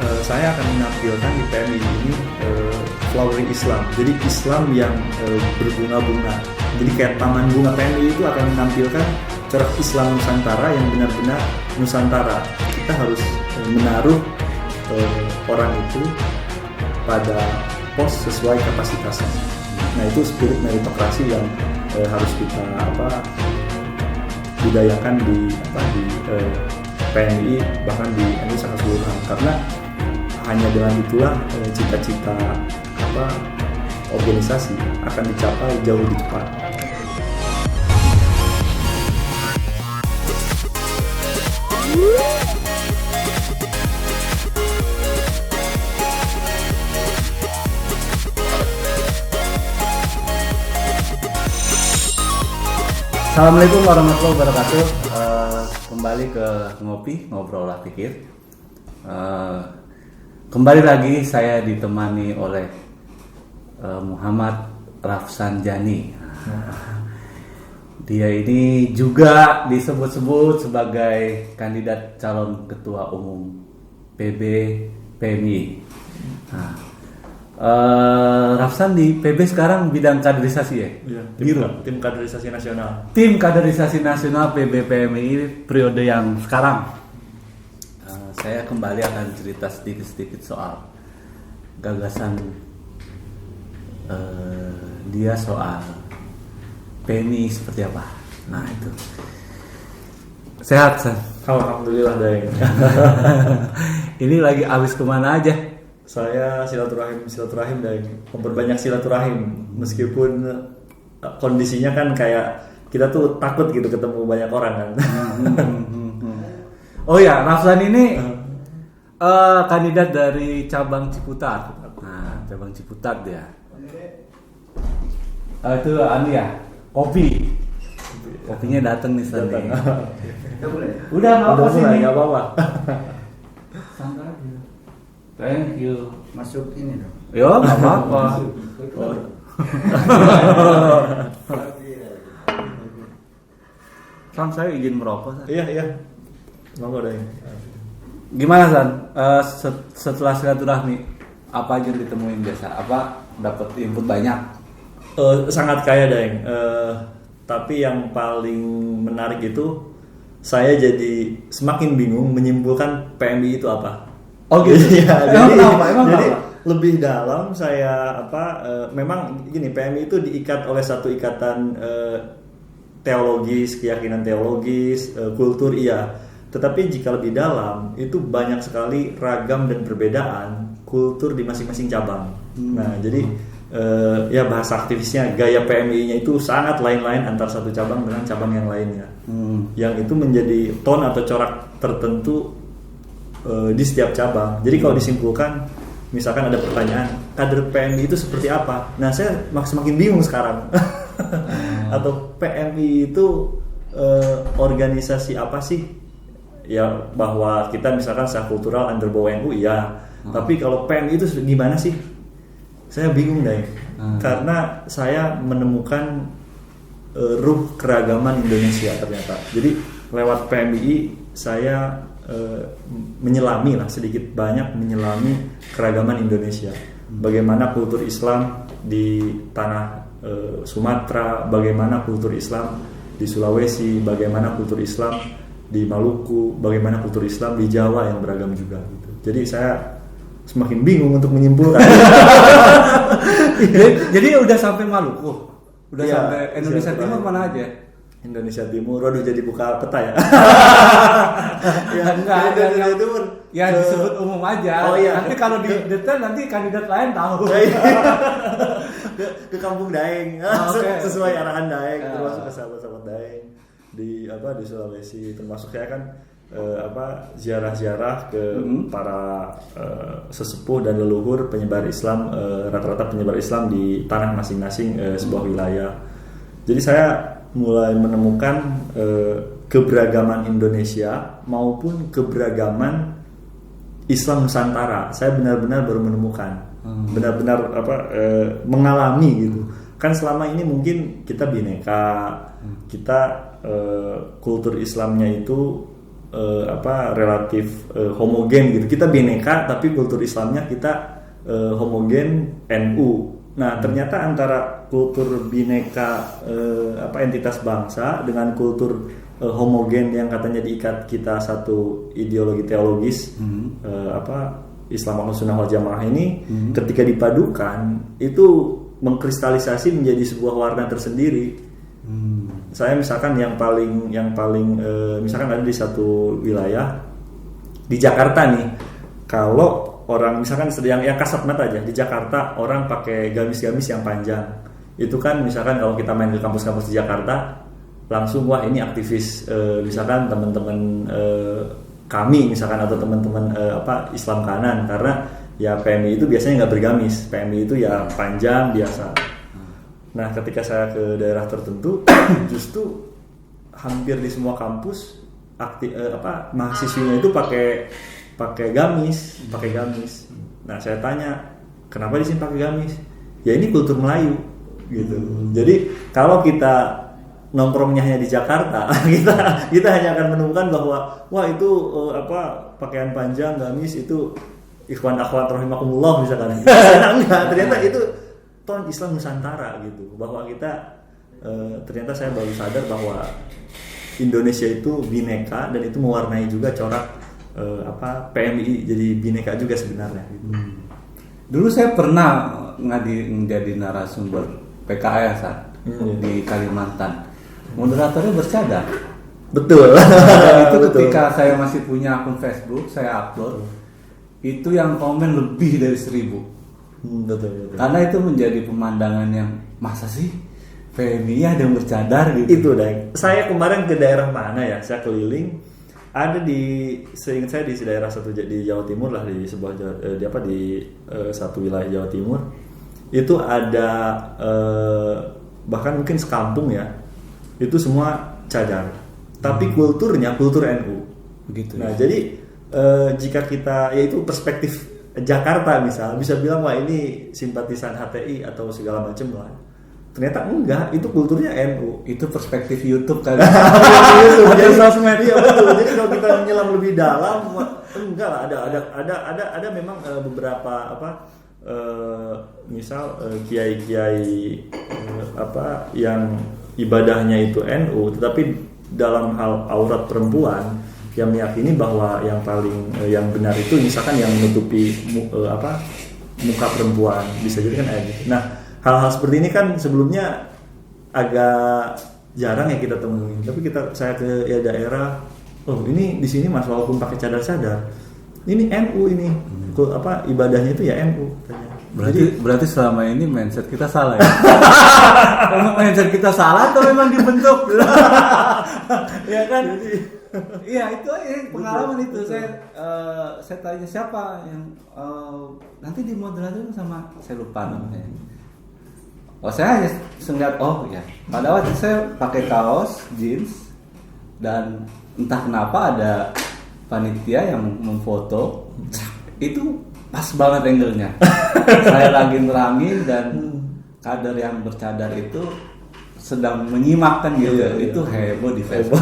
Saya akan menampilkan di PMI ini Flowering Islam. Jadi Islam yang berbunga-bunga. Jadi kayak taman bunga. PMI itu akan menampilkan corak Islam Nusantara yang benar-benar Nusantara. Kita harus menaruh orang itu pada pos sesuai kapasitasnya. Nah, itu spirit meritokrasi yang harus kita budayakan di PMI, bahkan di Indonesia keseluruhan, karena hanya dengan itulah cita-cita organisasi akan dicapai jauh lebih cepat. Assalamualaikum warahmatullahi wabarakatuh. Kembali ke ngobrol lah pikir. Kembali lagi saya ditemani oleh Muhammad Rafsanjani. Dia ini juga disebut-sebut sebagai kandidat calon ketua umum PB PMI. Rafsan di PB sekarang bidang kaderisasi ya? Iya, tim kaderisasi nasional. Tim kaderisasi nasional PB PMI periode yang sekarang. Saya kembali akan cerita sedikit-sedikit soal gagasan dia soal PMI seperti apa. Nah itu. Sehat, San? Alhamdulillah, Daeng. Ini lagi habis kemana aja? Saya silaturahim dan memperbanyak silaturahim, meskipun kondisinya kan kayak kita tuh takut gitu ketemu banyak orang kan. Oh ya, Rafsan ini kandidat dari cabang Ciputat. Nah, cabang Ciputat dia. Itu ya, kopi. Kopinya datang nih San. Udah nggak apa sih? Nggak apa-apa. Santai aja. Thank you. Masuk ini dong. Yo, nggak apa-apa. San, saya izin merokok. San. Iya. Monggo, Daeng. Gimana San? Setelah silaturahmi, apa aja yang ditemuin biasa? Apa dapat input banyak? Sangat kaya, Daeng. Tapi yang paling menarik itu saya jadi semakin bingung menyimpulkan PMI itu apa. Oh gitu. Ya, Emang jadi apa? lebih dalam saya memang gini, PMI itu diikat oleh satu ikatan teologis, keyakinan teologis, kultur iya. Tetapi jika lebih dalam itu banyak sekali ragam dan perbedaan kultur di masing-masing cabang. Nah, jadi ya bahasa aktivisnya gaya PMI-nya itu sangat lain-lain antara satu cabang dengan cabang yang lainnya. Yang itu menjadi tone atau corak tertentu di setiap cabang. Jadi kalau disimpulkan, misalkan ada pertanyaan, kader PMI itu seperti apa? Nah, saya semakin bingung sekarang. Atau PMI itu organisasi apa sih? Ya, bahwa kita misalkan secara kultural under bawah NU, iya. Tapi kalau PMI itu gimana sih? Saya bingung, Daeng. Karena saya menemukan ruh keragaman Indonesia ternyata. Jadi lewat PMI saya menyelami lah sedikit banyak menyelami keragaman Indonesia. Bagaimana kultur Islam di tanah Sumatera, bagaimana kultur Islam di Sulawesi, bagaimana kultur Islam di Maluku, bagaimana kultur Islam di Jawa yang beragam juga gitu. Jadi saya semakin bingung untuk menyimpulkan. Jadi udah sampai Maluku, udah Ya, sampai Indonesia Timur mana aja? Indonesia Timur, waduh jadi buka peta ya. Ya enggak, Indonesia Timur. Ya disebut umum aja. Oh iya. Nanti kalau di detail nanti kandidat lain tahu. ke Kampung Daeng. Oke. Sesuai arahan Daeng, termasuk ke sahabat-sahabat Daeng di Sulawesi, termasuk saya kan ziarah-ziarah ke para sesepuh dan leluhur penyebar Islam, rata-rata penyebar Islam di tanah masing-masing sebuah wilayah. Jadi saya mulai menemukan keberagaman Indonesia maupun keberagaman Islam Nusantara. Saya benar-benar baru menemukan, benar-benar mengalami gitu. Kan selama ini mungkin kita bineka, kita kultur Islamnya itu relatif homogen gitu. Kita bineka tapi kultur Islamnya kita homogen NU. Nah ternyata antara kultur bineka entitas bangsa dengan kultur homogen yang katanya diikat kita satu ideologi teologis Islam Ahlus Sunnah wal Jamaah ini ketika dipadukan itu mengkristalisasi menjadi sebuah warna tersendiri. Saya misalkan yang paling misalkan ada di satu wilayah di Jakarta nih, kalau orang misalkan yang kasat mata aja di Jakarta orang pakai gamis-gamis yang panjang, itu kan misalkan kalau kita main ke kampus-kampus di Jakarta langsung wah ini aktivis misalkan teman-teman kami misalkan atau teman-teman Islam kanan, karena ya PMI itu biasanya nggak bergamis, PMI itu ya panjang biasa. Nah, ketika saya ke daerah tertentu, justru hampir di semua kampus mahasiswinya itu pakai gamis. Nah, saya tanya, kenapa di sini pakai gamis? Ya ini kultur Melayu, gitu. Jadi kalau kita nongkrongnya hanya di Jakarta, kita hanya akan menemukan bahwa wah itu pakaian panjang gamis itu ikhwan akhwat rahimakumullah misalkan. Enggak, ternyata itu Islam Nusantara gitu, bahwa kita ternyata saya baru sadar bahwa Indonesia itu bineka dan itu mewarnai juga corak PMI jadi bineka juga sebenarnya gitu. Dulu saya pernah menjadi narasumber PKS di Kalimantan, moderatornya bercadar. Betul. Itu ketika saya masih punya akun Facebook, saya upload itu yang komen lebih dari 1000. Betul. Karena itu menjadi pemandangan yang masa sih PMI ada yang bercadar gitu. Itu deh. Saya kemarin ke daerah mana ya? Saya keliling. Ada seingat saya di daerah satu di Jawa Timur lah, di sebuah satu wilayah Jawa Timur. Itu ada bahkan mungkin sekampung ya. Itu semua cadar. Tapi kulturnya kultur NU. Begitu. Nah, jadi jika kita yaitu perspektif Jakarta bisa bilang wah ini simpatisan HTI atau segala macam lah. Ternyata enggak, itu kulturnya NU. Itu perspektif YouTube kali. Jadi sosmed. Iya betul. Jadi kalau kita menyelam lebih dalam, enggak lah. Ada memang beberapa misal kiai-kiai yang ibadahnya itu NU, tetapi dalam hal aurat perempuan yang meyakini bahwa yang benar itu misalkan yang menutupi muka perempuan, bisa jadi kan gitu. Nah, hal-hal seperti ini kan sebelumnya agak jarang ya kita temui. Tapi saya ke daerah, ini di sini Mas walaupun pakai cadar-cadar, ini NU ini. Ibadahnya itu ya NU. Berarti selama ini mindset kita salah ya. Mindset kita salah atau memang dibentuk? Ya kan? Iya itu pengalaman itu. Saya tanya siapa yang nanti di moderator sama saya lupa namanya. Saya hanya sengat ya. Pada waktu saya pakai kaos jeans dan entah kenapa ada panitia yang memfoto itu pas banget angle-nya. Saya lagi nerangin dan kader yang bercadar itu sedang menyimakkan gitu. Itu heboh di Facebook.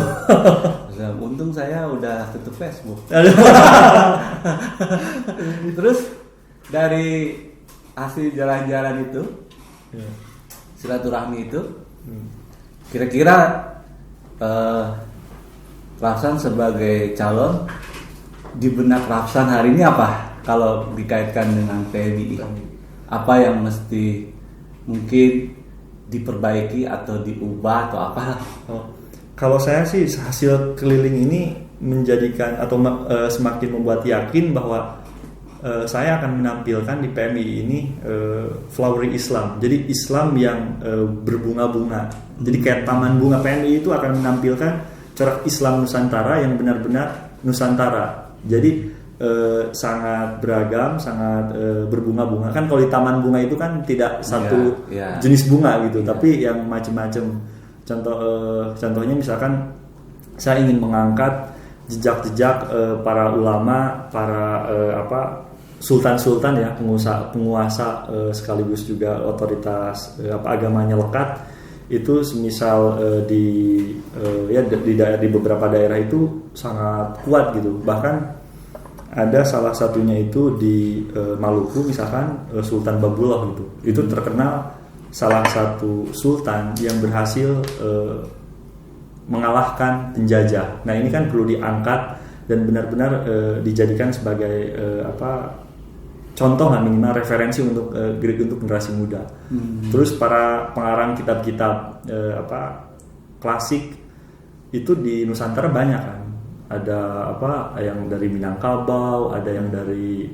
Untung saya udah tutup Facebook. Terus dari hasil jalan-jalan itu, silaturahmi itu, kira-kira Rafsan sebagai calon di benak Rafsan hari ini apa? Kalau dikaitkan dengan PMI, apa yang mesti mungkin diperbaiki atau diubah atau apa? Kalau saya sih hasil keliling ini menjadikan atau semakin membuat yakin bahwa saya akan menampilkan di PMI ini flowery Islam. Jadi Islam yang berbunga-bunga. Jadi kayak taman bunga. PMI itu akan menampilkan corak Islam Nusantara yang benar-benar Nusantara. Jadi sangat beragam, sangat berbunga-bunga. Kan kalau di taman bunga itu kan tidak satu jenis bunga gitu, tapi yang macam-macam. Contohnya misalkan saya ingin mengangkat jejak-jejak para ulama, para sultan-sultan ya, penguasa sekaligus juga otoritas agamanya lekat. Itu semisal di beberapa daerah itu sangat kuat gitu. Bahkan ada salah satunya itu di Maluku misalkan Sultan Babullah gitu. Itu terkenal salah satu sultan yang berhasil mengalahkan penjajah. Nah ini kan perlu diangkat dan benar-benar dijadikan sebagai contoh lah, minimal referensi untuk generasi muda. Terus para pengarang kitab-kitab klasik itu di Nusantara banyak kan. Ada yang dari Minangkabau, ada yang dari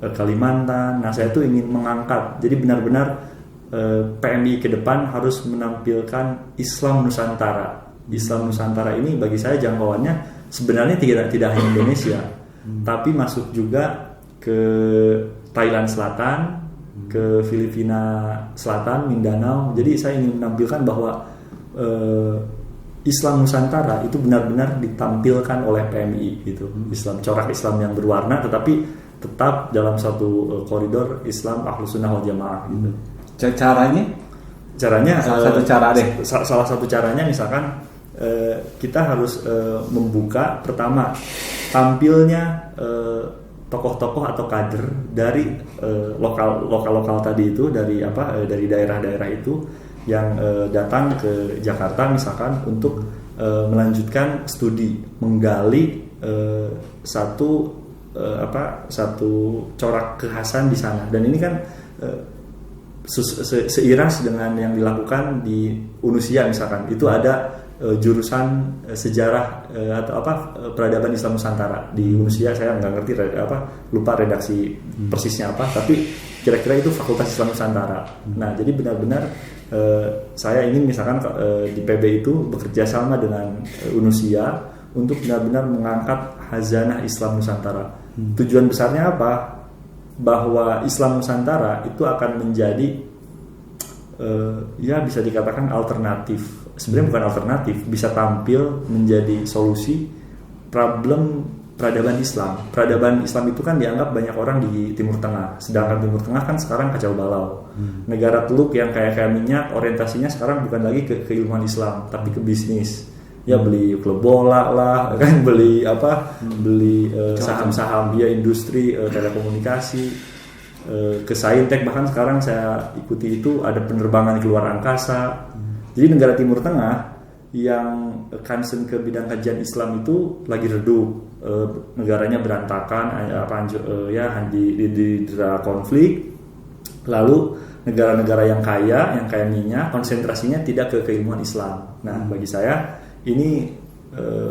Kalimantan. Nah saya tuh ingin mengangkat. Jadi benar-benar PMI ke depan harus menampilkan Islam Nusantara. Islam Nusantara ini bagi saya jangkauannya sebenarnya tidak hanya Indonesia, tapi masuk juga ke Thailand Selatan, ke Filipina Selatan, Mindanao. Jadi saya ingin menampilkan bahwa Islam Nusantara itu benar-benar ditampilkan oleh PMI gitu. Islam, corak Islam yang berwarna tetapi tetap dalam satu koridor Islam Ahlus Sunnah wal Jamaah gitu. Caranya salah satu cara deh. Salah satu caranya misalkan kita harus membuka pertama tampilnya tokoh-tokoh atau kader dari lokal tadi itu, dari daerah-daerah itu yang datang ke Jakarta misalkan untuk melanjutkan studi, menggali satu corak kekhasan di sana. Dan ini kan seiras dengan yang dilakukan di Unusia misalkan, itu ada jurusan sejarah atau peradaban Islam Nusantara di Unusia. Saya nggak ngerti lupa redaksi persisnya apa, tapi kira-kira itu Fakultas Islam Nusantara. Nah jadi benar-benar saya ingin misalkan di PB itu bekerja sama dengan Unusia untuk benar-benar mengangkat khazanah Islam Nusantara. Tujuan besarnya apa? Bahwa Islam Nusantara itu akan menjadi bisa dikatakan alternatif. Sebenarnya bukan alternatif, bisa tampil menjadi solusi problem peradaban Islam. Peradaban Islam itu kan dianggap banyak orang di Timur Tengah, sedangkan Timur Tengah kan sekarang kacau balau. Negara teluk yang kaya minyak, orientasinya sekarang bukan lagi ke keilmuan Islam, tapi ke bisnis. Ya beli klub bola lah, kan beli saham-saham, ya industri telekomunikasi, ke saintek, bahkan sekarang saya ikuti itu ada penerbangan ke luar angkasa. Jadi negara Timur Tengah yang concern ke bidang kajian Islam itu lagi redup, negaranya berantakan, di konflik. Lalu negara-negara yang kaya minyak, konsentrasinya tidak ke keilmuan Islam. Nah bagi saya ini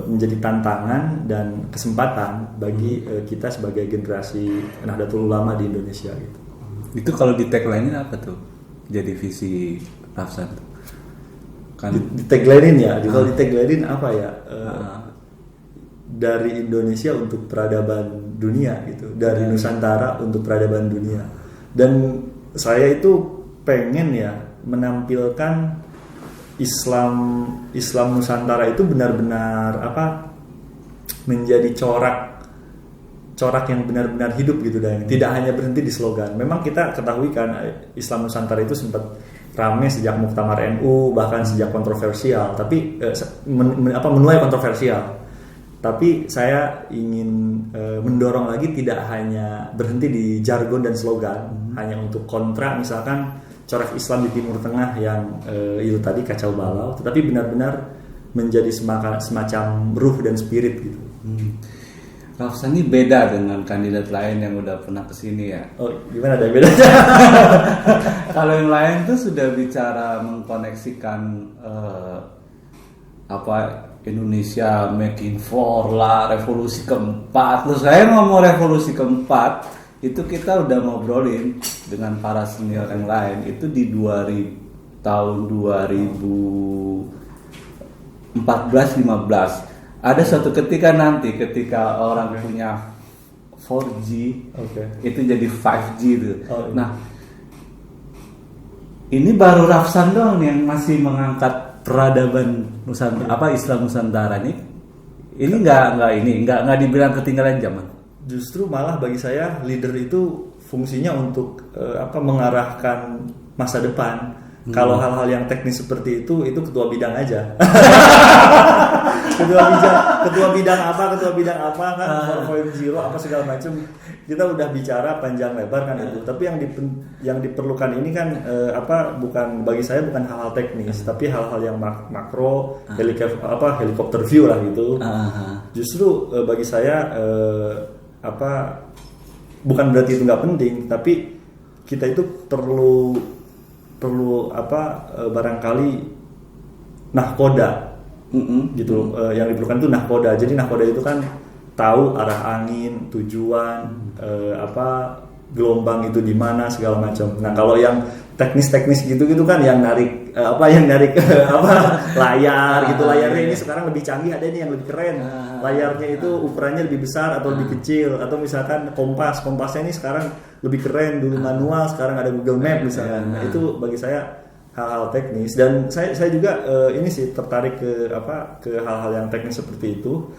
menjadi tantangan dan kesempatan bagi kita sebagai generasi Nahdlatul Ulama di Indonesia gitu. Itu kalau di tagline-nya apa tuh? Jadi visi Rafsan kan di tagline-in ya. Kalau di tagline-in apa ya? Dari Indonesia untuk peradaban dunia gitu. Dari Nusantara untuk peradaban dunia. Dan saya itu pengen ya menampilkan Islam Nusantara itu benar-benar menjadi corak yang benar-benar hidup gitu, dan tidak hanya berhenti di slogan. Memang kita ketahui kan Islam Nusantara itu sempat ramai sejak Muktamar NU, bahkan sejak kontroversial, tapi menuai kontroversial. Tapi saya ingin mendorong lagi tidak hanya berhenti di jargon dan slogan, hanya untuk kontra misalkan corak Islam di Timur Tengah yang itu tadi kacau balau, tetapi benar-benar menjadi semacam ruh dan spirit gitu. Rafsan ini beda dengan kandidat lain yang udah pernah kesini ya. Oh gimana ada bedanya? Kalau yang lain tuh sudah bicara mengkoneksikan Indonesia making for lah, revolusi keempat. Terus saya ngomong revolusi keempat itu kita udah ngobrolin dengan para senior yang lain itu di tahun 2014-15. Ada suatu ketika nanti ketika orang punya 4G itu jadi 5G itu. Nah ini baru Rafsan dong yang masih mengangkat peradaban Nusantara, Islam Nusantara nih. Ini nggak dibilang ketinggalan zaman. Justru malah bagi saya leader itu fungsinya untuk mengarahkan masa depan. Kalau hal-hal yang teknis seperti itu ketua bidang aja. ketua bidang apa kan 4.0 apa segala macam. Kita udah bicara panjang lebar kan itu. Tapi yang diperlukan ini kan bukan bagi saya bukan hal-hal teknis, tapi hal-hal yang makro, helikopter view lah gitu. Justru bagi saya bukan berarti itu nggak penting, tapi kita itu perlu barangkali nahkoda gitu. Yang diperlukan itu nahkoda. Jadi nahkoda itu kan tahu arah angin, tujuan, gelombang itu di mana segala macam. Nah kalau yang teknis gitu kan yang narik layar gitu. Layarnya ini sekarang lebih canggih, ada ini yang lebih keren. Layarnya itu ukurannya lebih besar atau lebih kecil, atau misalkan kompasnya ini sekarang lebih keren, dulu manual, sekarang ada Google Map misalkan. Nah itu bagi saya hal-hal teknis, dan saya juga ini sih tertarik ke hal-hal yang teknis seperti itu.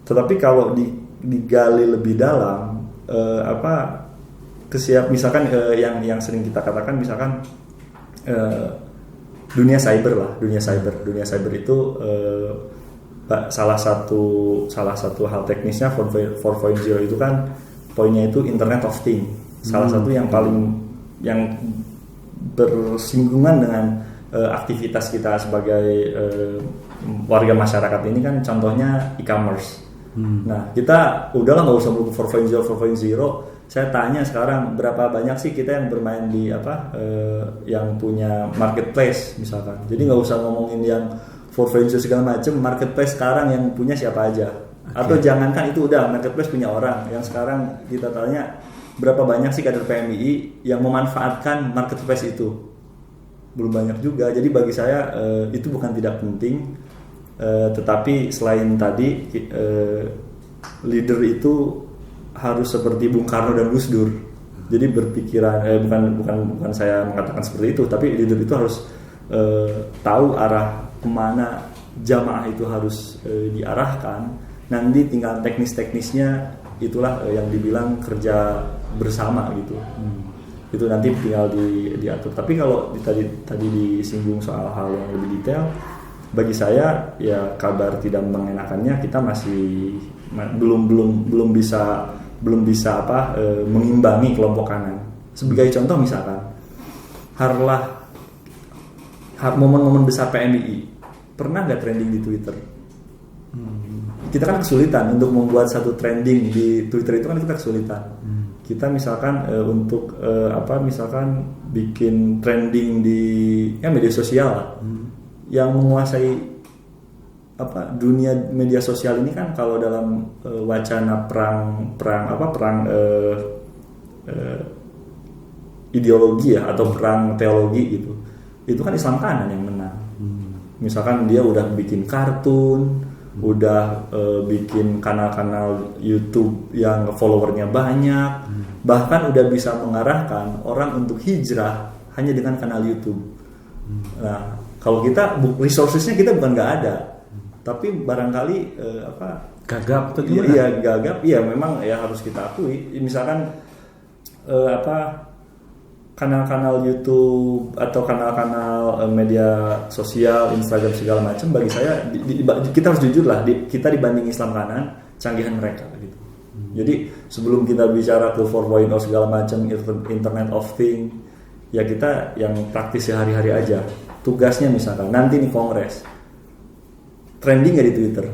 Tetapi kalau digali lebih dalam misalkan yang sering kita katakan misalkan dunia cyber itu salah satu hal teknisnya 4.0 itu kan poinnya itu Internet of Things. Salah satu yang bersinggungan dengan aktivitas kita sebagai warga masyarakat ini kan, contohnya e-commerce. Nah kita udahlah nggak usah belum 4.0. Saya tanya sekarang berapa banyak sih kita yang bermain di yang punya marketplace misalkan. Jadi nggak usah ngomongin yang 4.0 segala macam, marketplace sekarang yang punya siapa aja. Atau jangankan itu, udah marketplace punya orang. Yang sekarang kita tanya berapa banyak sih kader PMII yang memanfaatkan marketplace itu? Belum banyak juga. Jadi bagi saya itu bukan tidak penting, tetapi selain tadi leader itu harus seperti Bung Karno dan Gus Dur. Jadi berpikiran bukan saya mengatakan seperti itu, tapi leader itu harus tahu arah kemana jamaah itu harus diarahkan. Nanti tinggal teknis-teknisnya itulah yang dibilang kerja bersama gitu. Itu nanti tinggal diatur. Tapi kalau tadi disinggung soal hal yang lebih detail, bagi saya ya kabar tidak mengenakannya kita masih belum bisa mengimbangi kelompok kanan. Sebagai contoh misalkan momen-momen besar PMII pernah nggak trending di Twitter? Kita kan kesulitan untuk membuat satu trending di Twitter, itu kan kita kesulitan. Kita misalkan untuk misalkan bikin trending di media sosial yang menguasai dunia media sosial ini kan, kalau dalam wacana perang ideologi ya, atau perang teologi gitu, itu kan Islam kanan yang menang. Misalkan dia udah bikin kartun, udah bikin kanal-kanal YouTube yang followernya banyak, bahkan udah bisa mengarahkan orang untuk hijrah hanya dengan kanal YouTube. Nah, kalau kita resourcesnya kita bukan nggak ada, tapi barangkali gagap atau gimana? Iya gagap, iya memang ya harus kita akui. Misalkan kanal-kanal YouTube atau kanal-kanal media sosial, Instagram segala macam, bagi saya kita harus jujur lah, kita dibanding Islam kanan canggihan mereka gitu. Jadi sebelum kita bicara ke 4.0 segala macam, Internet of Things, ya kita yang praktis sehari-hari aja. Tugasnya misalkan nanti nih kongres, trending nggak di Twitter?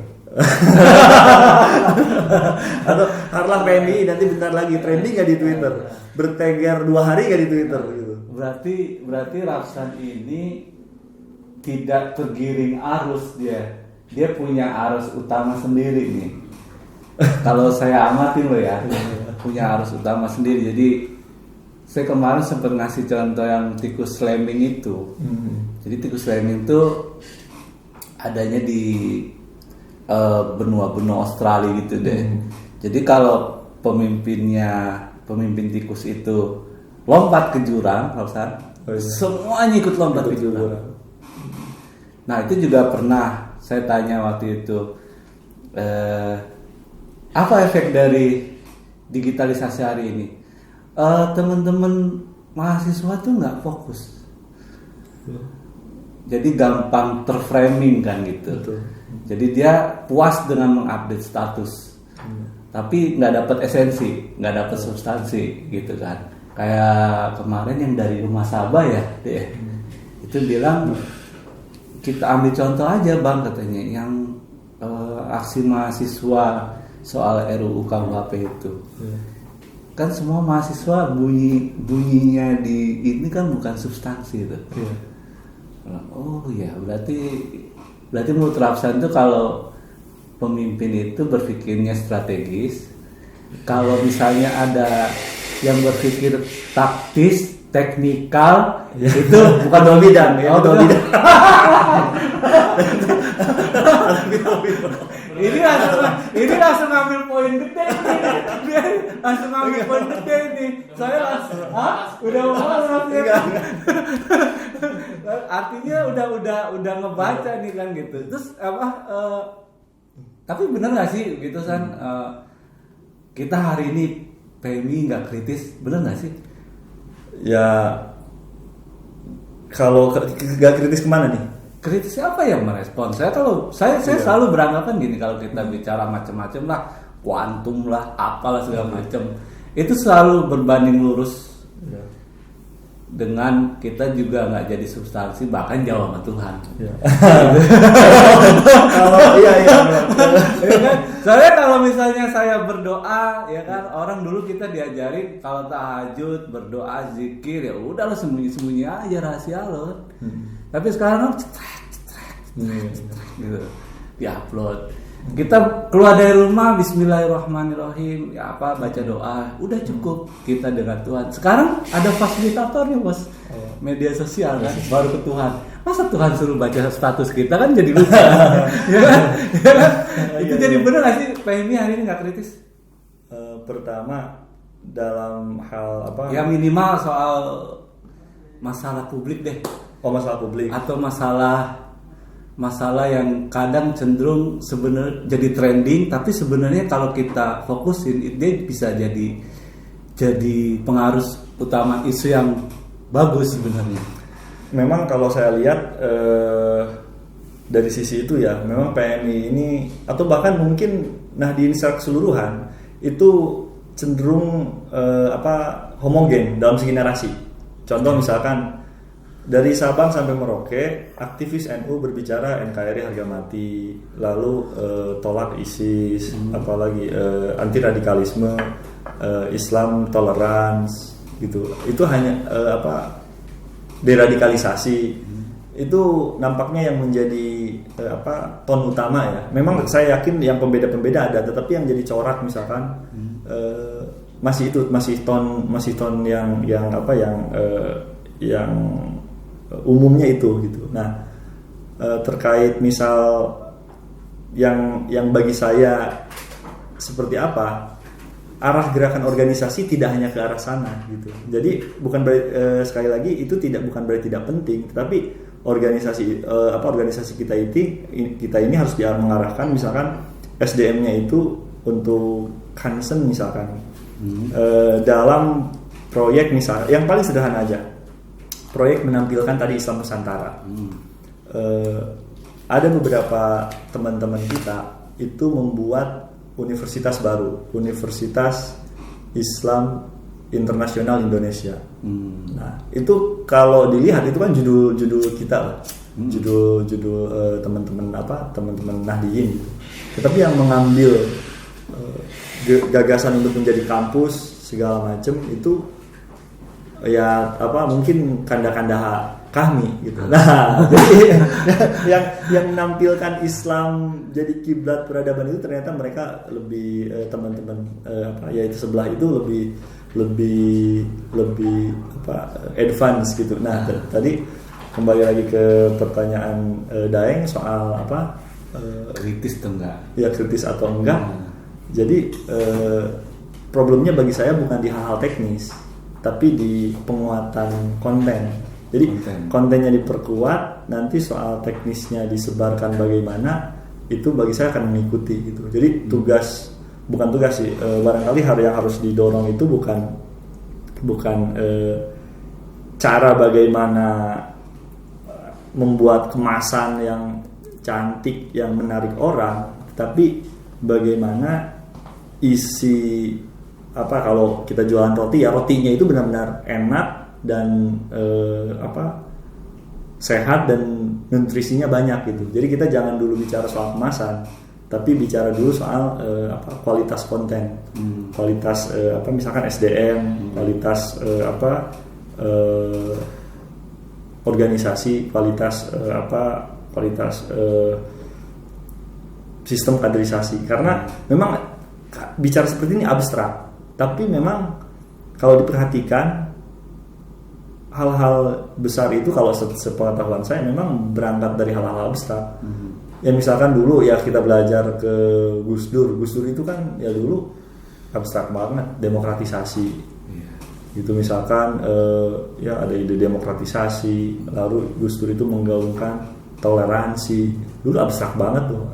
Atau Harlah PMI nanti bentar lagi trending nggak di Twitter? Bertengger 2 hari nggak di Twitter gitu? Berarti Rapsan ini tidak tergiring arus, dia punya arus utama sendiri nih. Kalau saya amatin loh ya, punya arus utama sendiri. Jadi saya kemarin sempat ngasih contoh yang tikus slamming itu. Jadi tikus slamming itu adanya di benua-benua Australia gitu deh. Jadi kalau pemimpin tikus itu lompat ke jurang, semuanya ikut lompat ke jurang. Nah itu juga pernah saya tanya waktu itu, apa efek dari digitalisasi hari ini? Teman-teman mahasiswa tuh nggak fokus, jadi gampang terframing kan gitu. Betul. Jadi dia puas dengan mengupdate status, tapi nggak dapat esensi, nggak dapat substansi gitu kan. Kayak kemarin yang dari Rumah Sabah ya, deh, itu bilang kita ambil contoh aja bang katanya yang aksi mahasiswa soal RUU KUHP itu. Kan semua mahasiswa bunyinya di ini kan bukan substansi itu. Oh ya, berarti menurut Rapsan itu kalau pemimpin itu berpikirnya strategis, kalau misalnya ada yang berpikir taktis, teknikal, itu bukan dua bidang ya. Oh, dua bidang. Ini langsung ngambil poin gede nih. Langsung ngambil poin gede nih. Saya langsung, udah mau artinya udah ngebaca nih kan gitu. Terus tapi benar nggak sih gitu kan? Kita hari ini PMI nggak kritis, benar nggak sih? Ya kalau nggak kritis kemana nih? Kritis apa yang merespon? Saya selalu beranggapan gini, kalau kita bicara macam-macam lah, kuantum lah, apalah segala macam, itu selalu berbanding lurus dengan kita juga nggak jadi substansi, bahkan jauh sama Tuhan. Kalau iya. Soalnya kalau misalnya saya berdoa, ya kan, orang dulu kita diajarin kalau tahajud berdoa zikir ya udah lo sembunyi aja rahasia lo. Tapi sekarang gitu diupload. Kita keluar dari rumah bismillahirrahmanirrahim, ya apa, baca doa, udah cukup kita dengan Tuhan. Sekarang ada fasilitatornya bos, media sosial kan, baru ke Tuhan. Masa Tuhan suruh baca status kita kan jadi lucu. Ya kan? Itu jadi bener nggak sih PMI hari ini nggak kritis? Pertama dalam hal apa? Ya minimal soal masalah publik deh. Oh, masalah publik. Atau masalah yang kadang cenderung sebenarnya jadi trending, tapi sebenarnya kalau kita fokusin dia bisa jadi pengaruh utama isu yang bagus sebenarnya. Memang kalau saya lihat dari sisi itu ya, memang PMI ini atau bahkan mungkin Nahdien secara keseluruhan itu cenderung homogen dalam segi narasi. Contoh misalkan dari Sabang sampai Merauke, aktivis NU berbicara NKRI harga mati, lalu tolak ISIS, apalagi anti radikalisme, Islam tolerance, gitu. Itu hanya deradikalisasi. Itu nampaknya yang menjadi ton utama ya. Memang saya yakin yang pembeda-pembeda ada, tetapi yang jadi corak misalkan masih ton yang umumnya itu gitu. Nah, terkait misal yang bagi saya seperti apa arah gerakan organisasi, tidak hanya ke arah sana gitu. Jadi bukan sekali lagi itu bukan berarti tidak penting, tetapi organisasi kita ini harus mengarahkan misalkan SDM-nya itu untuk concern misalkan dalam proyek, misal yang paling sederhana aja, proyek menampilkan tadi Islam Nusantara. Ada beberapa teman-teman kita itu membuat universitas baru, Universitas Islam Internasional Indonesia. Nah, itu kalau dilihat itu kan judul kita lah, judul teman-teman Nahdien gitu. Tetapi yang mengambil gagasan untuk menjadi kampus segala macam itu ya mungkin kanda-kanda kami gitu. Nah, jadi yang menampilkan Islam jadi kiblat peradaban itu ternyata mereka lebih teman-teman yaitu sebelah itu lebih advance gitu. Nah, tadi kembali lagi ke pertanyaan Daeng soal kritis atau enggak? Ya, kritis atau enggak. Jadi problemnya bagi saya bukan di hal-hal teknis, tapi di penguatan konten. Jadi kontennya diperkuat, nanti soal teknisnya disebarkan bagaimana, itu bagi saya akan mengikuti gitu. Jadi bukan tugas sih, barangkali hal yang harus didorong itu bukan cara bagaimana membuat kemasan yang cantik, yang menarik orang, tapi bagaimana isi apa, kalau kita jualan roti ya rotinya itu benar-benar enak dan sehat dan nutrisinya banyak gitu. Jadi kita jangan dulu bicara soal kemasan, tapi bicara dulu soal kualitas konten, kualitas misalkan SDM, kualitas organisasi, kualitas sistem kaderisasi. Karena memang bicara seperti ini abstrak, tapi memang kalau diperhatikan hal-hal besar itu, kalau sepengetahuan saya memang berangkat dari hal-hal abstrak. Ya misalkan dulu ya kita belajar ke Gus Dur itu kan ya dulu abstrak banget, demokratisasi. Gitu misalkan ya ada ide demokratisasi, lalu Gus Dur itu menggaungkan toleransi. Dulu abstrak banget tuh.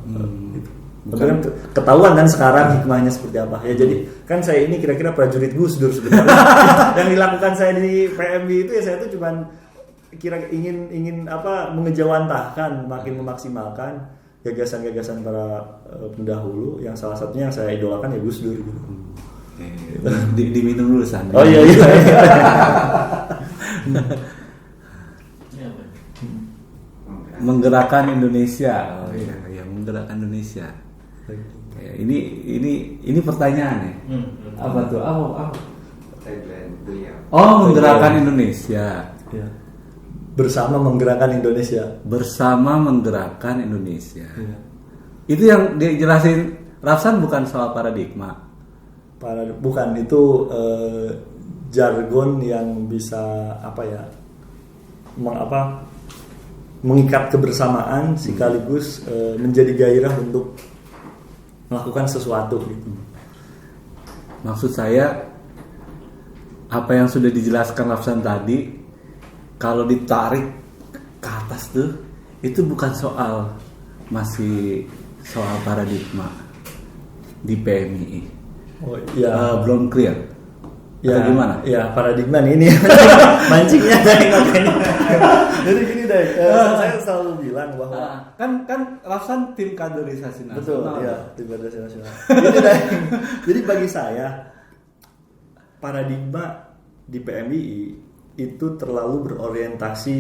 Gitu. Tapi kan ketahuan kan sekarang hikmahnya seperti apa. Ya jadi kan saya ini kira-kira prajurit Gus Dur sebenarnya. Yang dilakukan saya di PMI itu ya saya tuh cuman ingin mengejawantahkan, makin memaksimalkan gagasan-gagasan para pendahulu, yang salah satunya yang saya idolakan ya Gus Dur gitu. Diminum dulu San. Oh iya. Menggerakkan Indonesia. Oh iya, menggerakkan Indonesia. Ini pertanyaan ya. Apa tuh? Apa? Oh, menggerakkan Indonesia. Ya. Bersama menggerakkan Indonesia. Bersama menggerakkan Indonesia. Ya. Itu yang dijelasin Rafsan bukan soal paradigma. Bukan, itu jargon yang bisa mengikat kebersamaan sekaligus menjadi gairah untuk melakukan sesuatu gitu. Maksud saya apa yang sudah dijelaskan Rafsan tadi, kalau ditarik ke atas tuh itu bukan masih soal paradigma di PMI. Oh iya, belum clear. Ya, atau gimana? Ya paradigma ini mancingnya dari makanya. Jadi gini deh, saya selalu bilang bahwa kan Rafsan tim kaderisasi nasional. Betul, ya, tim kaderisasi nasional. Jadi bagi saya paradigma di PMII itu terlalu berorientasi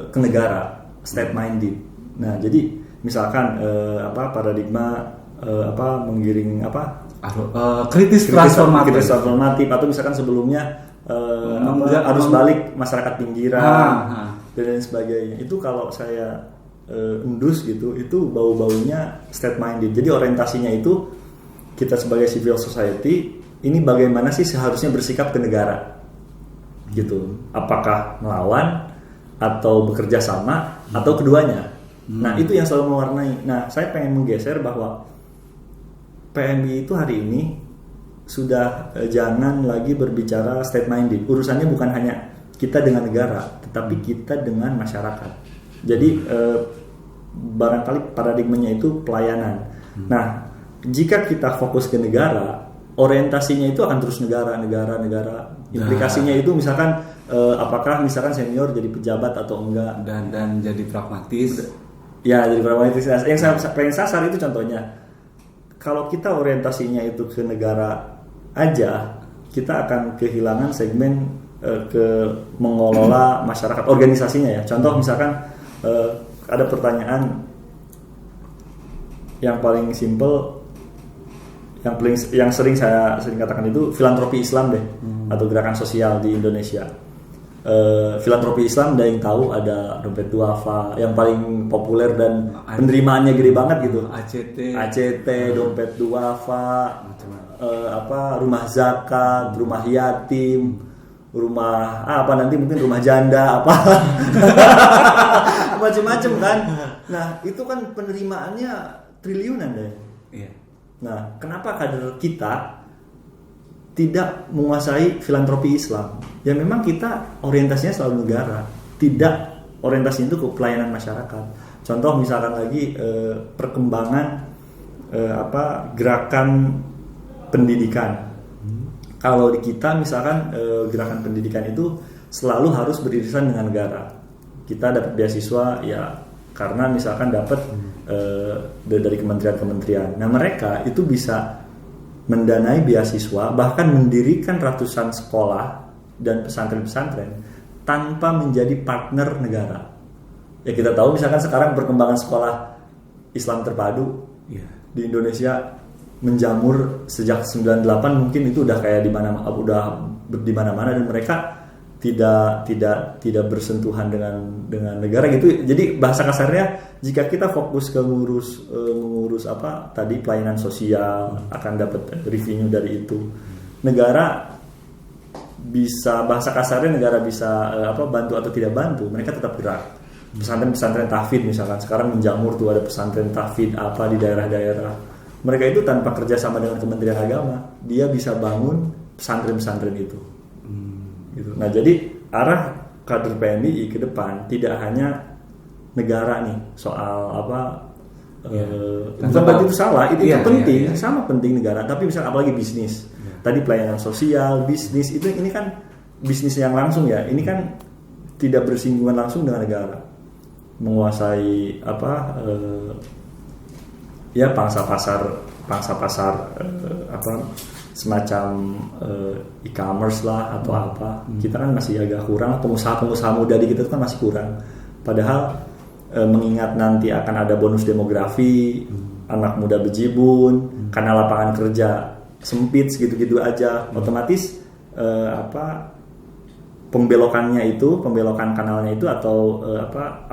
ke negara, state minded. Nah, jadi misalkan paradigma menggiring kritis transformatif, atau misalkan sebelumnya arus balik masyarakat pinggiran dan lain sebagainya. Itu kalau saya endus gitu, itu bau-baunya state minded. Jadi orientasinya itu kita sebagai civil society ini bagaimana sih seharusnya bersikap ke negara gitu. Apakah melawan atau bekerja sama atau keduanya. Nah, itu yang selalu mewarnai. Nah, saya pengen menggeser bahwa PMI itu hari ini sudah jangan lagi berbicara state minded. Urusannya bukan hanya kita dengan negara, tetapi kita dengan masyarakat. Jadi barangkali paradigmanya itu pelayanan. Nah, jika kita fokus ke negara, orientasinya itu akan terus negara. Implikasinya itu misalkan apakah misalkan senior jadi pejabat atau enggak, dan jadi pragmatis. Ya, jadi pragmatis. Yang saya pengen sasar itu contohnya, kalau kita orientasinya itu ke negara aja, kita akan kehilangan segmen ke mengelola masyarakat organisasinya ya. Contoh misalkan ada pertanyaan yang paling simple, yang sering katakan itu filantropi Islam deh, atau gerakan sosial di Indonesia. Filantropi Islam udah yang tahu ada dompet duafa yang paling populer dan penerimaannya gede banget gitu. ACT, dompet duafa, rumah zakat, rumah yatim, rumah nanti mungkin rumah janda macam-macam kan. Nah, itu kan penerimaannya triliunan deh. Iya. Nah, kenapa kader kita tidak menguasai filantropi Islam? Ya memang kita orientasinya selalu negara, tidak orientasinya itu ke pelayanan masyarakat. Contoh misalkan lagi perkembangan gerakan pendidikan. Kalau di kita misalkan gerakan pendidikan itu selalu harus beririsan dengan negara. Kita dapat beasiswa ya karena misalkan dapat dari kementerian-kementerian. Nah mereka itu bisa mendanai beasiswa, bahkan mendirikan ratusan sekolah dan pesantren-pesantren tanpa menjadi partner negara. Ya kita tahu misalkan sekarang perkembangan sekolah Islam terpadu di Indonesia menjamur sejak 98, mungkin itu udah kayak di mana-mana dan mereka tidak bersentuhan dengan negara gitu. Jadi bahasa kasarnya jika kita fokus ke mengurus apa tadi pelayanan sosial akan dapat revenue dari itu. Negara bisa, bahasa kasarnya negara bisa bantu atau tidak bantu, mereka tetap gerak. Pesantren-pesantren tahfidz misalkan sekarang menjamur tuh, ada pesantren tahfidz apa di daerah-daerah. Mereka itu tanpa kerjasama dengan Kementerian Agama, dia bisa bangun pesantren-pesantren itu. Gitu. Nah jadi arah kader PMII ke depan tidak hanya negara nih soal bukan berarti itu salah, itu penting, sama penting negara, tapi misalnya apalagi bisnis. Tadi pelayanan sosial, bisnis itu ini kan bisnis yang langsung ya, ini kan tidak bersinggungan langsung dengan negara, menguasai pangsa pasar semacam e-commerce lah atau apa. Kita kan masih agak kurang, pengusaha muda di kita kan masih kurang. Padahal mengingat nanti akan ada bonus demografi, anak muda bejibun, karena lapangan kerja sempit segitu-gitu aja, otomatis pembelokan kanalnya itu atau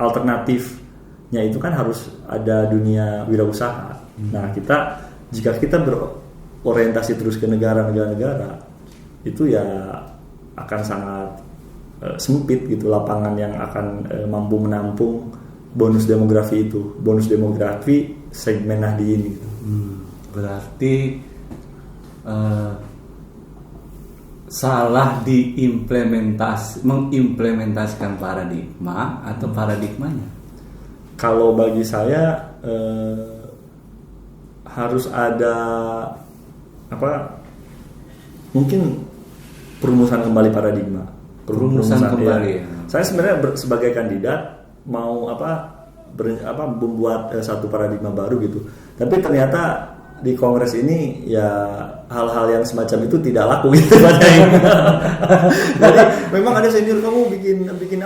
alternatifnya itu kan harus ada dunia wirausaha. Nah jika kita berorientasi terus ke negara-negara itu ya akan sangat sempit gitu lapangan yang akan mampu menampung bonus demografi segmen Nahdien gitu. Berarti salah mengimplementasikan paradigma atau paradigmanya? Kalau bagi saya harus ada mungkin perumusan kembali paradigma. Perumusan kembali. Ya. Saya sebenarnya sebagai kandidat mau membuat satu paradigma baru gitu. Tapi ternyata di kongres ini ya hal-hal yang semacam itu tidak laku gitu. Jadi memang ada senior kamu bikin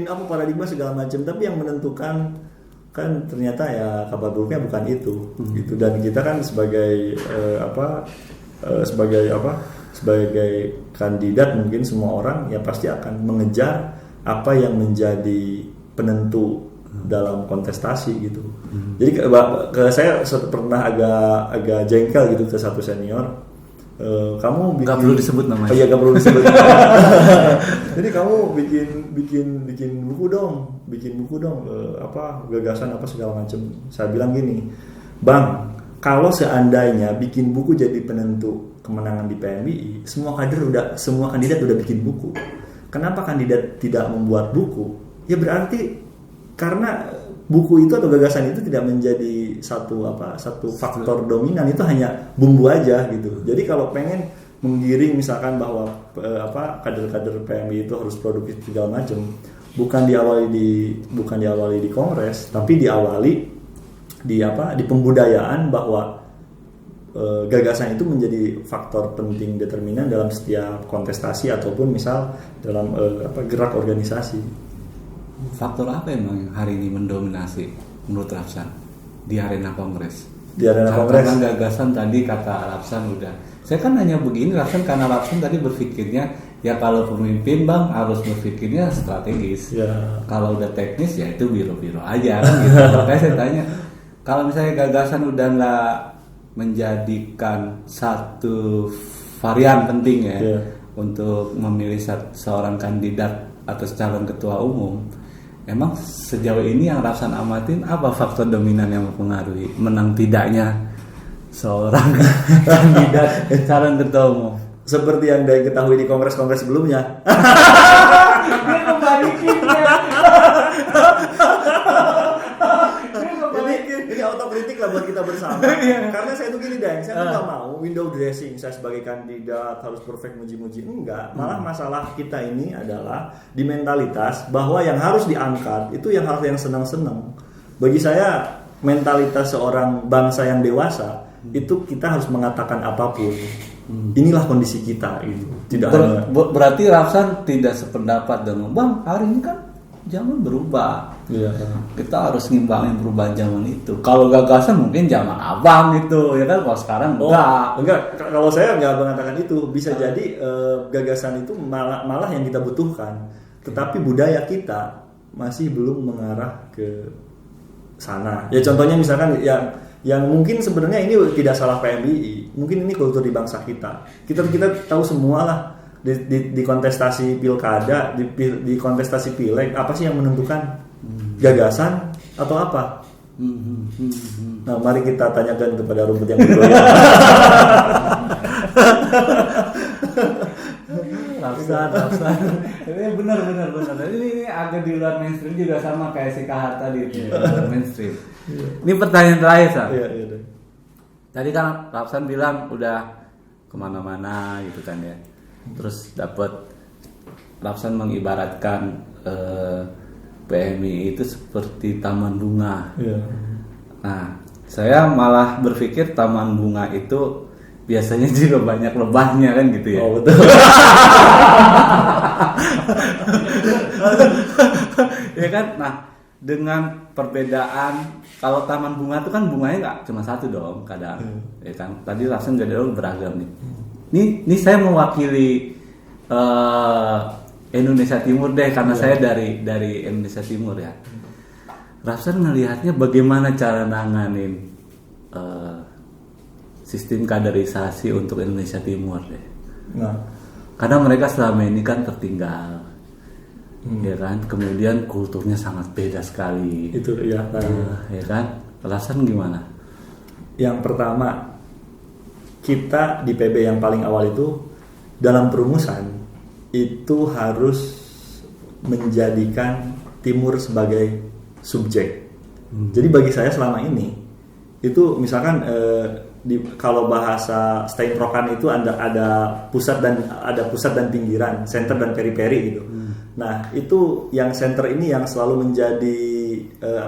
apa paradigma segala macam, tapi yang menentukan kan ternyata ya kabar buruknya bukan itu gitu. Dan kita kan sebagai kandidat mungkin semua orang ya pasti akan mengejar apa yang menjadi penentu dalam kontestasi gitu. Jadi saya pernah agak jengkel gitu ke satu senior. Kamu bikin, gak perlu disebut namanya. Oh iya, gak perlu disebut. Jadi kamu bikin buku dong, gagasan apa segala macam. Saya bilang gini, Bang, kalau seandainya bikin buku jadi penentu kemenangan di PMII, semua kandidat udah bikin buku. Kenapa kandidat tidak membuat buku? Ya berarti karena buku itu atau gagasan itu tidak menjadi satu faktor dominan, itu hanya bumbu aja gitu. Jadi kalau pengen menggiring misalkan bahwa kader-kader PMI itu harus produktif segala macam, bukan diawali di kongres, tapi diawali di pembudayaan bahwa gagasan itu menjadi faktor penting determinan dalam setiap kontestasi ataupun misal dalam gerak organisasi. Faktor apa emang yang hari ini mendominasi menurut Rapsan di arena kongres? Di arena kongres. Karena gagasan tadi kata Rapsan udah. Saya kan hanya begini Rapsan, karena Rapsan tadi berpikirnya ya kalau pemimpin Bang harus berpikirnya strategis. Ya. Kalau udah teknis ya itu biro-biro aja kan gitu. Makanya saya tanya, kalau misalnya gagasan udah nggak menjadikan satu varian penting ya untuk memilih seorang kandidat atau calon ketua umum, emang sejauh ini yang Rapsan amatin apa faktor dominan yang mempengaruhi menang tidaknya seorang kandidat calon ketua umum? Seperti yang diketahui di kongres-kongres sebelumnya. Dia membalikinnya. Ini autokritik lah buat kita bersama. Karena saya tuh gini deh, saya tuh gak mau window dressing saya sebagai kandidat harus perfect muji-muji, enggak. Malah masalah kita ini adalah di mentalitas bahwa yang harus diangkat itu yang harus yang senang-senang. Bagi saya mentalitas seorang bangsa yang dewasa itu kita harus mengatakan apapun. Inilah kondisi kita gitu. Tidak hanya Berarti Rafsan tidak sependapat dengan Bang, hari ini kan zaman berubah. Iya. Kita harus ngimbangin perubahan zaman itu. Kalau gagasan mungkin zaman abang itu, ya kan? Kalau sekarang Enggak. Kalau saya nggak mengatakan itu. Bisa jadi gagasan itu malah yang kita butuhkan. Tetapi budaya kita masih belum mengarah ke sana. Ya contohnya misalkan yang mungkin sebenarnya ini tidak salah PMII, mungkin ini kultur di bangsa kita. Kita tahu semua lah di kontestasi pilkada, di kontestasi pileg, apa sih yang menentukan gagasan atau apa? Nah, mari kita tanyakan kepada rumput yang bergoyang. Rafsan. Ini benar. Ini agak di luar mainstream juga sama kayak si Kahar tadi itu, mainstream. Ini pertanyaan terakhir, San. Iya. Tadi kan Rafsan bilang udah kemana-mana gitu kan ya. Terus dapat Rafsan mengibaratkan PMI itu seperti taman bunga. Iya. Nah, saya malah berpikir taman bunga itu biasanya juga banyak lebahnya kan gitu ya. Oh betul. Ya kan. Nah, dengan perbedaan kalau taman bunga itu kan bunganya nggak cuma satu dong kadang. Ya kan. Tadi langsung jadi beragam nih. Ini saya mewakili Indonesia Timur deh karena saya dari Indonesia Timur ya. Rafsan melihatnya bagaimana cara nanganin sistem kaderisasi untuk Indonesia Timur deh. Nah, karena mereka selama ini kan tertinggal, ya kan. Kemudian kulturnya sangat beda sekali. itu ya. Ya kan. Rafsan gimana? Yang pertama, kita di PB yang paling awal itu dalam perumusan itu harus menjadikan Timur sebagai subjek. Jadi bagi saya selama ini itu misalkan kalau bahasa Steinrockan itu ada pusat dan pinggiran, center dan periphery gitu. Nah itu yang center ini yang selalu menjadi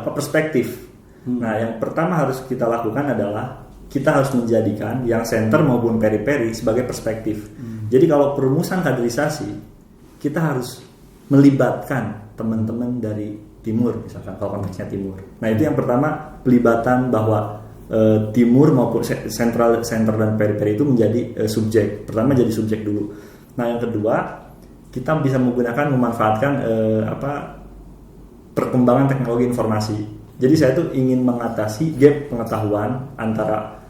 perspektif. Nah yang pertama harus kita lakukan adalah kita harus menjadikan yang center maupun periphery sebagai perspektif. Jadi kalau perumusan kaderisasi kita harus melibatkan teman-teman dari Timur misalkan kalau konteksnya Timur. Nah itu yang pertama, pelibatan bahwa Timur maupun center dan periphery itu menjadi subjek. Pertama jadi subjek dulu. Nah yang kedua, kita bisa memanfaatkan perkembangan teknologi informasi. Jadi saya tuh ingin mengatasi gap pengetahuan antara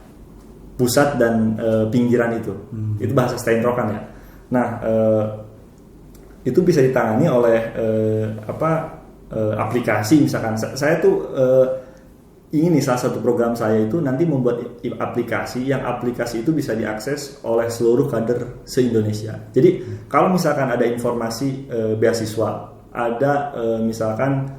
pusat dan pinggiran itu. Itu bahasa Steinrockan ya. Nah itu bisa ditangani oleh aplikasi misalkan. Saya tuh ini salah satu program saya itu nanti membuat aplikasi yang aplikasi itu bisa diakses oleh seluruh kader se-Indonesia. Jadi kalau misalkan ada informasi beasiswa, ada misalkan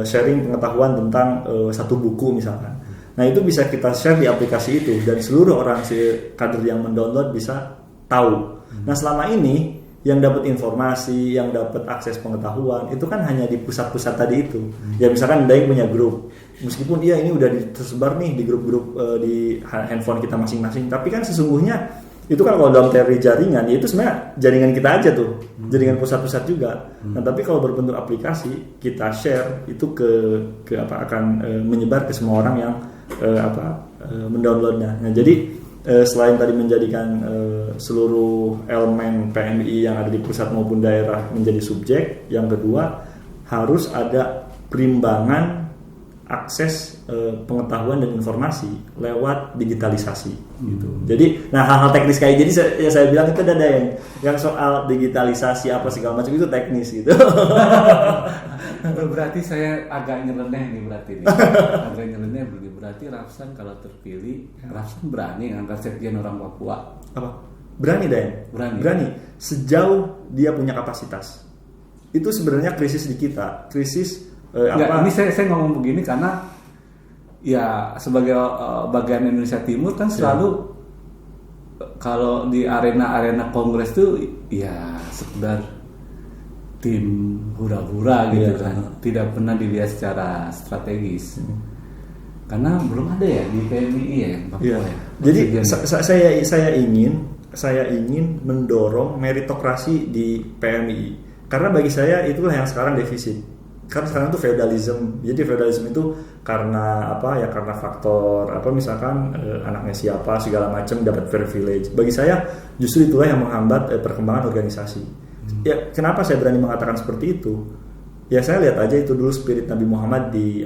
sharing pengetahuan tentang satu buku misalkan. Nah itu bisa kita share di aplikasi itu dan seluruh orang kader yang mendownload bisa tahu. Nah selama ini yang dapat informasi, yang dapat akses pengetahuan itu kan hanya di pusat-pusat tadi itu. Ya misalkan Daeng punya grup, meskipun ini udah tersebar nih di grup-grup di handphone kita masing-masing, tapi kan sesungguhnya itu kan kalau dalam teori jaringan, ya itu sebenarnya jaringan kita aja tuh, jaringan pusat-pusat juga. Nah tapi kalau berbentuk aplikasi kita share itu akan menyebar ke semua orang yang mendownloadnya. Nah jadi selain tadi menjadikan seluruh elemen PMI yang ada di pusat maupun daerah menjadi subjek, yang kedua harus ada perimbangan akses pengetahuan dan informasi lewat digitalisasi gitu. Jadi hal-hal teknis kayak jadi saya bilang itu ada yang soal digitalisasi apa segala macam itu teknis gitu. Berarti saya agak nyeleneh nih berarti nih. Agak nyeleneh berarti Rafsan kalau terpilih, Rafsan berani ngangkat sekjen orang Papua. Apa? Berani Daeng? Berani. Sejauh dia punya kapasitas. Itu sebenarnya krisis di kita. Krisis Ini saya ngomong begini karena ya sebagai bagian Indonesia Timur kan selalu kalau di arena kongres tuh ya sekedar tim hura-hura gitu Iya. kan, tidak pernah dilihat secara strategis. Karena belum ada ya di PMII ya, Papua Iya. ya. Jadi Presiden. saya ingin mendorong meritokrasi di PMI. Karena bagi saya itulah yang sekarang defisit. Karena sekarang itu feudalism. Jadi feudalism itu karena apa ya? Karena faktor apa misalkan anaknya siapa segala macam dapat privilege. Bagi saya justru itulah yang menghambat perkembangan organisasi. Ya, kenapa saya berani mengatakan seperti itu? Ya saya lihat aja itu dulu spirit Nabi Muhammad di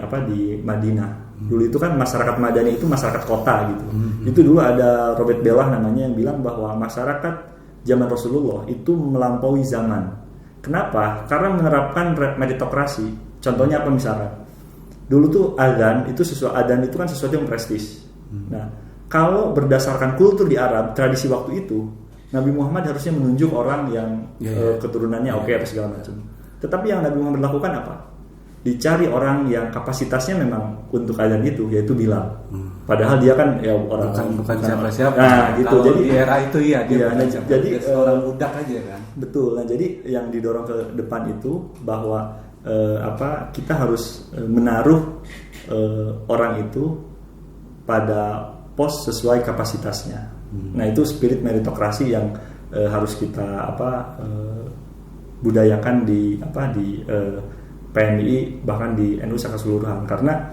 Madinah. Dulu itu kan masyarakat Madani itu masyarakat kota gitu. Itu dulu ada Robert Bellah namanya yang bilang bahwa masyarakat zaman Rasulullah itu melampaui zaman. Kenapa? Karena menerapkan meritokrasi. Contohnya apa misalkan? Dulu tuh adzan itu kan sesuatu yang prestis. Nah, kalau berdasarkan kultur di Arab, tradisi waktu itu, Nabi Muhammad harusnya menunjuk orang yang keturunannya oke apa segala macam. Tetapi yang Nabi Muhammad lakukan apa? Dicari orang yang kapasitasnya memang untuk adzan itu, yaitu Bilal. Padahal dia kan ya orang bukan siapa-siapa. Nah, gitu. Kalau jadi di era itu iya dia bukan jadi siapa-siapa, seorang budak aja kan. Betul. Nah, jadi yang didorong ke depan itu bahwa kita harus menaruh orang itu pada pos sesuai kapasitasnya. Nah, itu spirit meritokrasi yang harus kita budayakan di PMI bahkan di NU secara keseluruhan, karena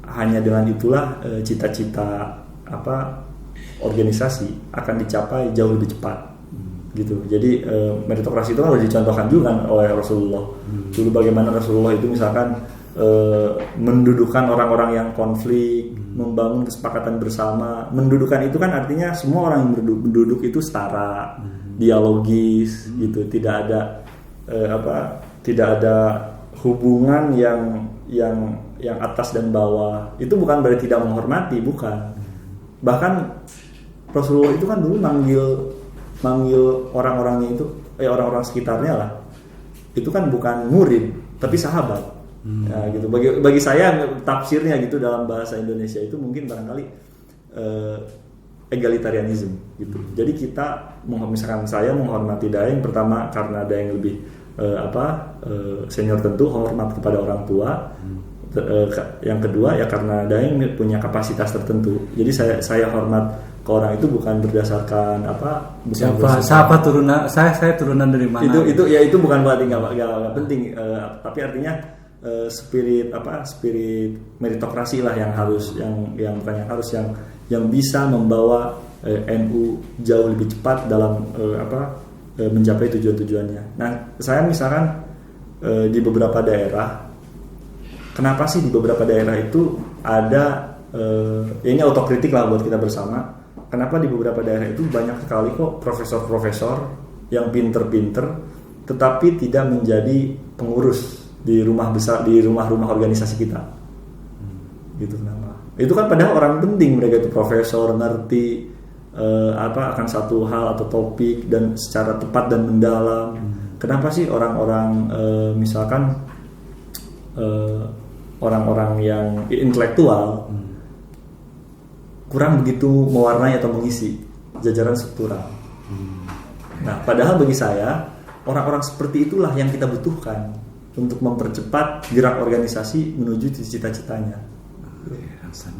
hanya dengan itulah cita-cita organisasi akan dicapai jauh lebih cepat gitu. Jadi meritokrasi itu kan harus dicontohkan juga oleh Rasulullah. Dulu bagaimana Rasulullah itu misalkan mendudukan orang-orang yang konflik, membangun kesepakatan bersama. Mendudukan itu kan artinya semua orang yang menduduk itu setara, dialogis gitu, tidak ada hubungan yang atas dan bawah. Itu bukan berarti tidak menghormati, bukan. Bahkan Rasulullah itu kan dulu manggil orang-orangnya itu orang-orang sekitarnya lah. Itu kan bukan murid, tapi sahabat. Nah, gitu. Bagi saya tafsirnya gitu dalam bahasa Indonesia itu mungkin barangkali egalitarianism gitu. Jadi kita misalkan saya menghormati Daeng pertama karena Daeng lebih senior, tentu hormat kepada orang tua. Yang kedua ya karena Daeng punya kapasitas tertentu. Jadi saya hormat ke orang itu bukan berdasarkan siapa turunan saya turunan dari mana. Itu bukan berarti nggak penting, tapi artinya spirit meritokrasi lah yang bisa membawa NU jauh lebih cepat dalam mencapai tujuan-tujuannya. Nah, saya misalkan di beberapa daerah, kenapa sih di beberapa daerah itu ada ini autokritik lah buat kita bersama. Kenapa di beberapa daerah itu banyak sekali kok profesor-profesor yang pinter-pinter tetapi tidak menjadi pengurus di rumah-rumah organisasi kita. Gitu kenapa? Itu kan padahal orang penting, mereka itu profesor, ngerti akan satu hal atau topik dan secara tepat dan mendalam. Kenapa sih orang-orang misalkan orang-orang yang intelektual kurang begitu mewarnai atau mengisi jajaran struktural? Nah, padahal bagi saya orang-orang seperti itulah yang kita butuhkan untuk mempercepat gerak organisasi menuju cita-citanya.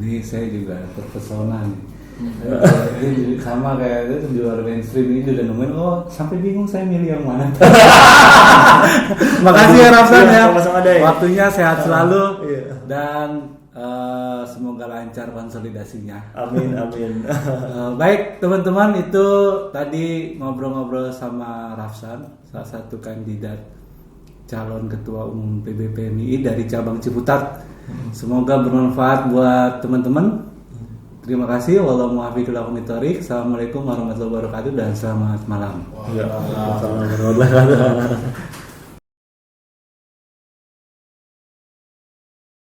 Ini saya juga terpesona nih. Sama kayak itu di luar mainstream ini udah nemuin, sampai bingung saya milih yang mana. Makasih ya Rafsan ya. Sama-sama deh. Waktunya sehat selalu dan semoga lancar konsolidasinya. Amin. Baik teman-teman, itu tadi ngobrol-ngobrol sama Rafsan, salah satu kandidat calon ketua umum PBPMI dari cabang Ciputat. Semoga bermanfaat buat teman-teman. Terima kasih. Assalamualaikum warahmatullahi wabarakatuh dan selamat malam. Assalamualaikum warahmatullahi wabarakatuh.